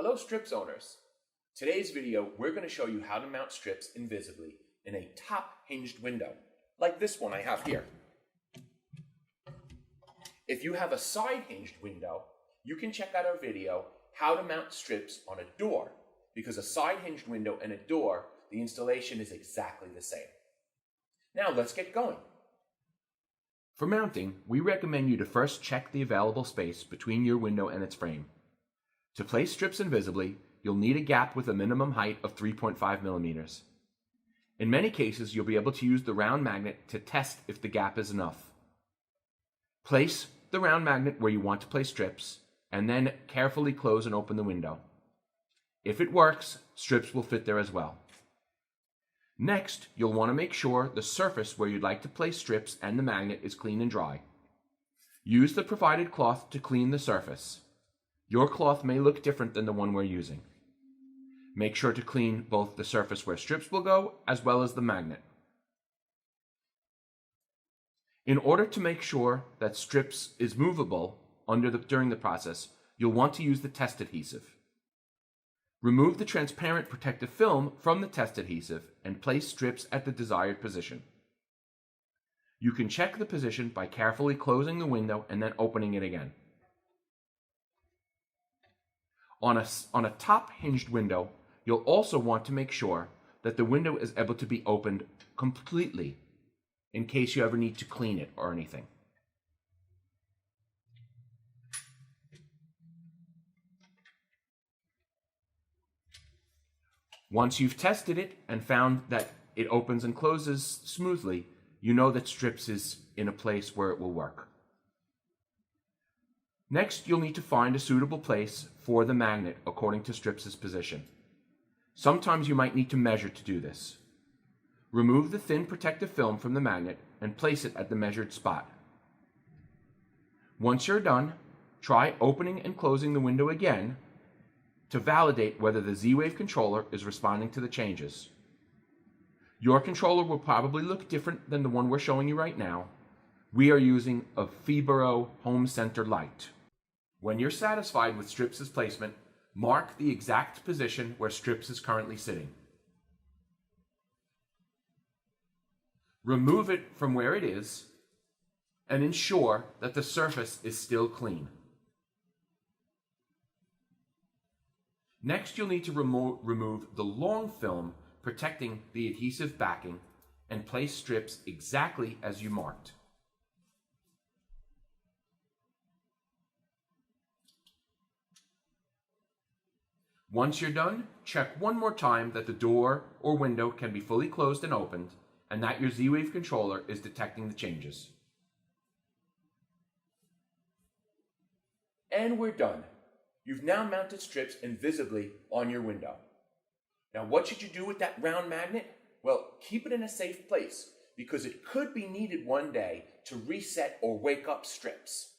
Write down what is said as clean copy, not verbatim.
Hello strips owners. Today's video we're going to show you how to mount strips invisibly in a top hinged window, like this one I have here. If you have a side hinged window, you can check out our video how to mount strips on a door, because a side hinged window and a door, the installation is exactly the same. Now let's get going. For mounting, we recommend you to first check the available space between your window and its frame. To place strips invisibly, you'll need a gap with a minimum height of 3.5 millimeters. In many cases, you'll be able to use the round magnet to test if the gap is enough. Place the round magnet where you want to place strips, and then carefully close and open the window. If it works, strips will fit there as well. Next, you'll want to make sure the surface where you'd like to place strips and the magnet is clean and dry. Use the provided cloth to clean the surface. Your cloth may look different than the one we're using. Make sure to clean both the surface where strips will go as well as the magnet. In order to make sure that strips is movable during the process, you'll want to use the test adhesive. Remove the transparent protective film from the test adhesive and place strips at the desired position. You can check the position by carefully closing the window and then opening it again. On a top hinged window, you'll also want to make sure that the window is able to be opened completely in case you ever need to clean it or anything. Once you've tested it and found that it opens and closes smoothly, you know that strips is in a place where it will work. Next, you'll need to find a suitable place for the magnet according to strips' position. Sometimes you might need to measure to do this. Remove the thin protective film from the magnet and place it at the measured spot. Once you're done, try opening and closing the window again to validate whether the Z-Wave controller is responding to the changes. Your controller will probably look different than the one we're showing you right now. We are using a Fibro Home Center Lite. When you're satisfied with strips' placement, mark the exact position where strips is currently sitting. Remove it from where it is and ensure that the surface is still clean. Next, you'll need to remove the long film protecting the adhesive backing and place strips exactly as you marked. Once you're done, check one more time that the door or window can be fully closed and opened, and that your Z-Wave controller is detecting the changes. And we're done. You've now mounted strips invisibly on your window. Now what should you do with that round magnet? Well, keep it in a safe place, because it could be needed one day to reset or wake up strips.